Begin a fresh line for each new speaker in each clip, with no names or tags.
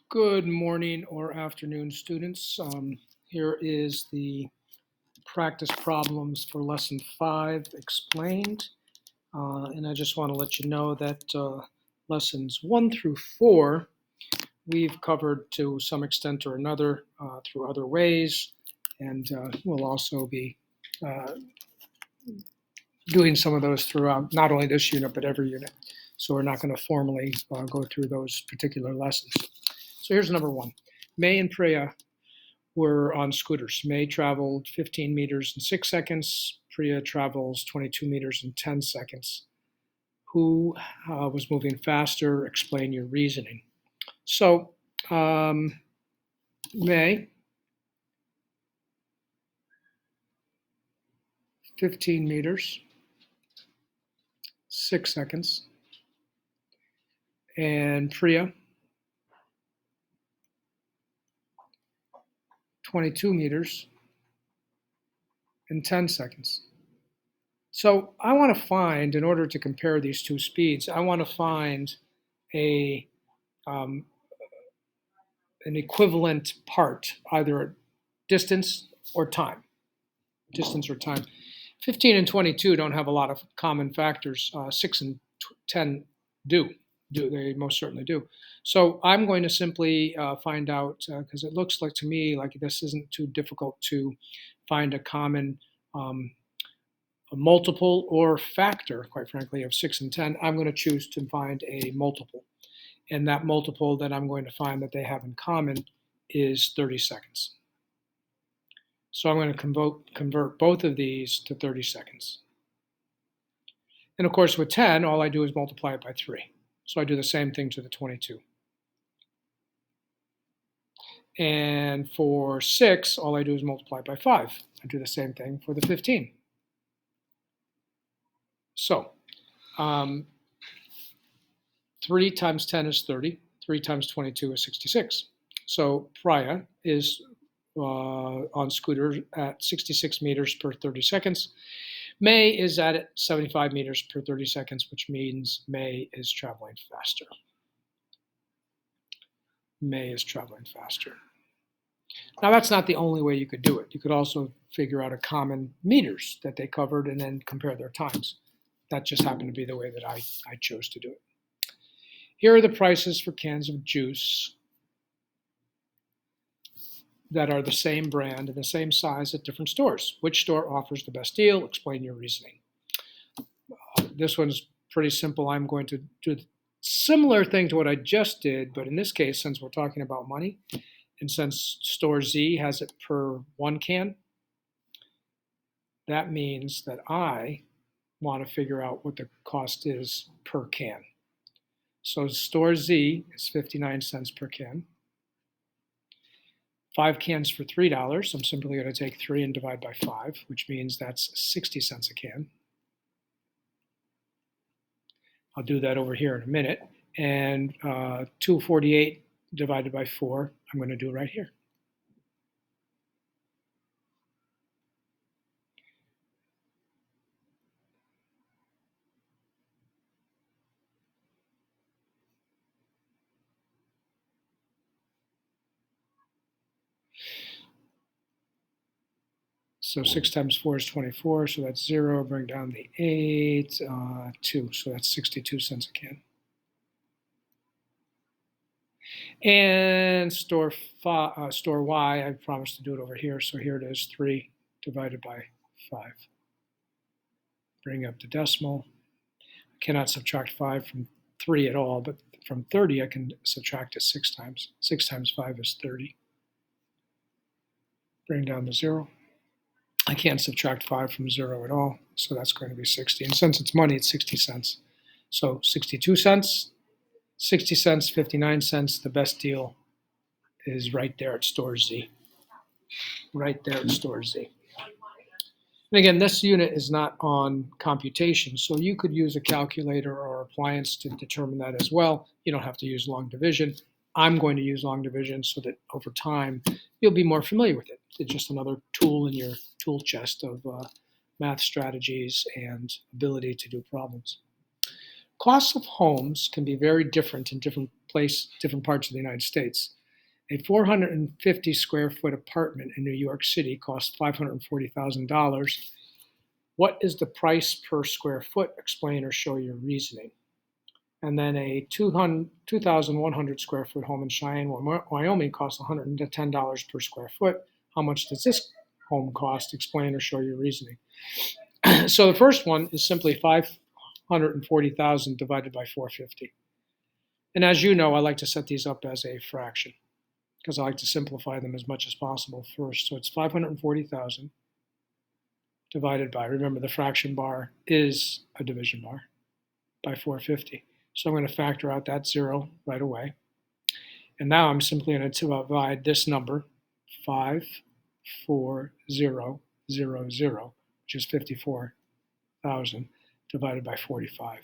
Good morning or afternoon, students. Here is the practice problems for lesson 5 explained. And I just want to let you know that lessons 1 through 4 we've covered to some extent or another through other ways. And we'll also be doing some of those throughout not only this unit, but every unit. So we're not going to formally go through those particular lessons. So here's number 1. May and Priya were on scooters. May traveled 15 meters in 6 seconds. Priya travels 22 meters in 10 seconds. Who was moving faster? Explain your reasoning. So May, 15 meters, 6 seconds. And Priya, 22 meters in 10 seconds. So I want to find, in order to compare these two speeds, I want to find an equivalent part, either distance or time. Distance or time. 15 and 22 don't have a lot of common factors. 6 and 10 do. They most certainly do. So I'm going to simply find out, because it looks like to me like this isn't too difficult to find a common a multiple or factor, quite frankly, of 6 and 10. I'm going to choose to find a multiple. And that multiple that I'm going to find that they have in common is 30 seconds. So I'm going to convert both of these to 30 seconds. And of course, with 10, all I do is multiply it by 3. So I do the same thing to the 22. And for 6, all I do is multiply by 5. I do the same thing for the 15. So 3 times 10 is 30. 3 times 22 is 66. So Priya is on scooter at 66 meters per 30 seconds. May is at 75 meters per 30 seconds, which means May is traveling faster. May is traveling faster. Now, that's not the only way you could do it. You could also figure out a common meters that they covered and then compare their times. That just happened to be the way that I chose to do it. Here are the prices for cans of juice that are the same brand and the same size at different stores. Which store offers the best deal? Explain your reasoning. This one's pretty simple. I'm going to do a similar thing to what I just did, but in this case, since we're talking about money, and since store Z has it per 1 can, that means that I want to figure out what the cost is per can. So store Z is 59 cents per can. 5 cans for $3. I'm simply going to take 3 and divide by 5, which means that's 60 cents a can. I'll do that over here in a minute. And 248 divided by 4, I'm going to do right here. So 6 times 4 is 24, so that's 0. Bring down the 8, 2, so that's 62 cents a can. And store Y, I promised to do it over here, so here it is, 3 divided by 5. Bring up the decimal. I cannot subtract 5 from 3 at all, but from 30 I can subtract it 6 times. 6 times 5 is 30. Bring down the 0. I can't subtract 5 from 0 at all, so that's going to be 60. And since it's money, it's 60 cents. So 62 cents, 60 cents, 59 cents. The best deal is right there at store Z. Right there at store Z. And again, this unit is not on computation, so you could use a calculator or appliance to determine that as well. You don't have to use long division. I'm going to use long division so that over time you'll be more familiar with it. It's just another tool in your tool chest of math strategies and ability to do problems. Costs of homes can be very different in different place, different parts of the United States. A 450 square foot apartment in New York City costs $540,000. What is the price per square foot? Explain or show your reasoning. And then a 2,100 square foot home in Cheyenne, Wyoming costs $110 per square foot. How much does this home cost? Explain or show your reasoning. So the first one is simply 540,000 divided by 450. And as you know, I like to set these up as a fraction because I like to simplify them as much as possible first. So it's 540,000 divided by, remember the fraction bar is a division bar, by 450. So I'm going to factor out that zero right away. And now I'm simply going to divide this number, 54000, which is 54,000, divided by 45.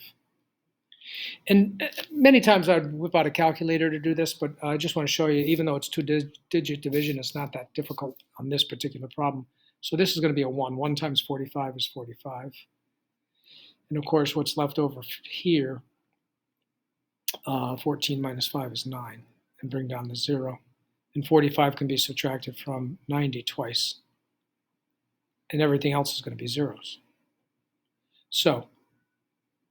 And many times I'd whip out a calculator to do this, but I just want to show you, even though it's two-digit division, it's not that difficult on this particular problem. So this is going to be a 1. 1 times 45 is 45. And of course, what's left over here, 14 minus 5 is 9, and bring down the 0. And 45 can be subtracted from 90 twice. And everything else is going to be zeros. So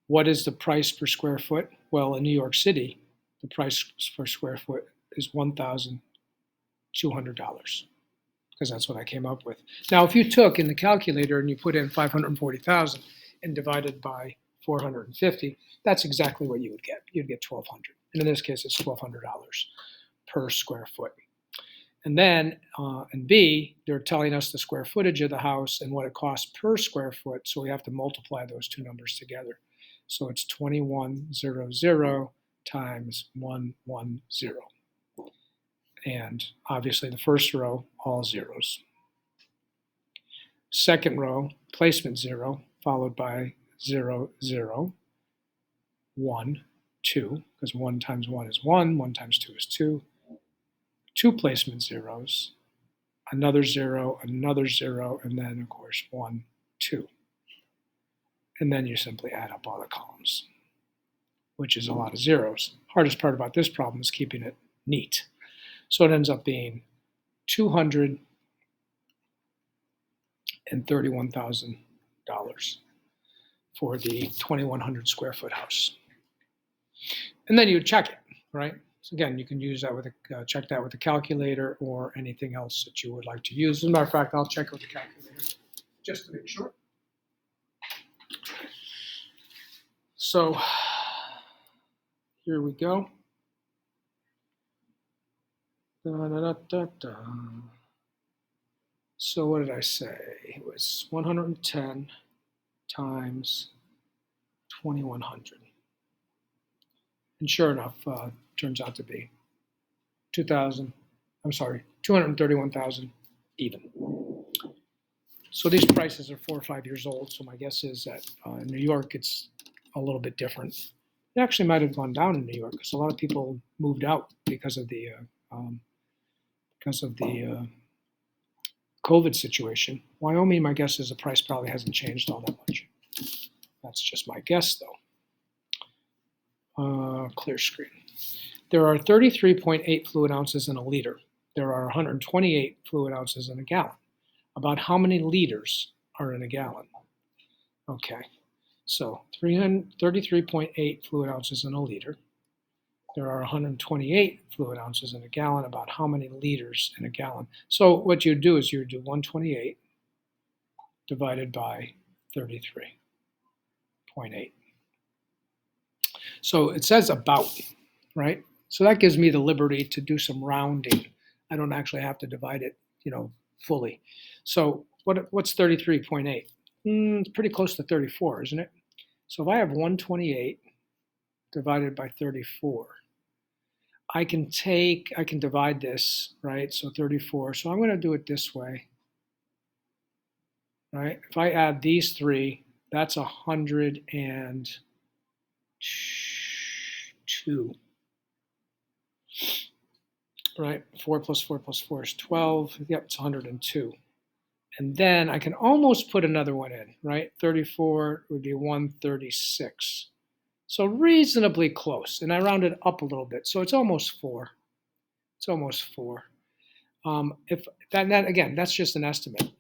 what is the price per square foot? Well, in New York City, the price per square foot is $1,200 because that's what I came up with. Now, if you took in the calculator and you put in 540,000 and divided by 450, that's exactly what you would get. You'd get $1,200. And in this case, it's $1,200 per square foot. And then in B, they're telling us the square footage of the house and what it costs per square foot. So we have to multiply those two numbers together. So it's 2100 times 110. And obviously the first row, all zeros. Second row, placement 0, followed by 0, 0, 1, 2, because 1 times 1 is 1, 1 times 2 is 2. 2 placement zeros, another 0, another 0, and then, of course, 1, 2. And then you simply add up all the columns, which is a lot of zeros. Hardest part about this problem is keeping it neat. So it ends up being $231,000 for the 2,100 square foot house. And then you would check it, right? So again, you can use that with check that with a calculator or anything else that you would like to use. As a matter of fact, I'll check it with the calculator just to make sure. So here we go. So what did I say? It was 110 times 2,100. And sure enough, turns out to be 231,000 even. So these prices are 4 or 5 years old. So my guess is that in New York, it's a little bit different. It actually might have gone down in New York because a lot of people moved out because of the COVID situation. Wyoming, my guess is the price probably hasn't changed all that much. That's just my guess, though. Clear screen. There are 33.8 fluid ounces in a liter. There are 128 fluid ounces in a gallon. About how many liters are in a gallon? Okay, so 33.8 fluid ounces in a liter. There are 128 fluid ounces in a gallon. About how many liters in a gallon? So what you do is you do 128 divided by 33.8. So it says about, right? So that gives me the liberty to do some rounding. I don't actually have to divide it, fully. So what's 33.8? It's pretty close to 34, isn't it? So if I have 128 divided by 34, I can divide this, right? So 34. So I'm going to do it this way, right? If I add these three, that's 102, right? 4 plus 4 plus 4 is 12. Yep, it's 102. And then I can almost put another one in, right? 34 would be 136. So reasonably close, and I rounded up a little bit, so it's almost 4. It's almost 4. If that again, that's just an estimate.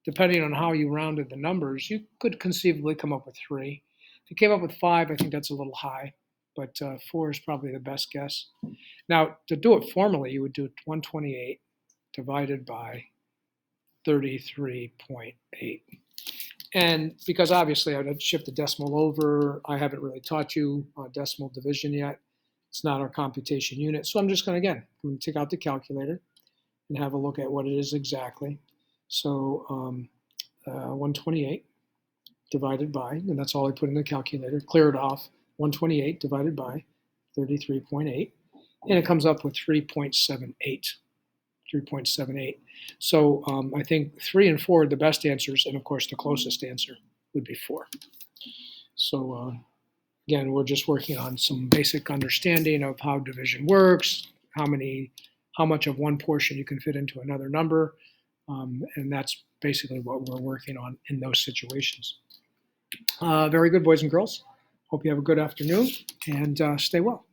Depending on how you rounded the numbers, you could conceivably come up with 3. If you came up with 5, I think that's a little high, but 4 is probably the best guess. Now, to do it formally, you would do 128 divided by 33.8. And because obviously I would shift the decimal over, I haven't really taught you decimal division yet. It's not our computation unit. So I'm just going to, again, I'm going to take out the calculator and have a look at what it is exactly. So 128 divided by, and that's all I put in the calculator, clear it off, 128 divided by 33.8, and it comes up with 3.78. 3.78. So I think 3 and 4 are the best answers, and of course the closest answer would be 4. So again, we're just working on some basic understanding of how division works, how much of one portion you can fit into another number, and that's basically what we're working on in those situations. Very good, boys and girls. Hope you have a good afternoon, and stay well.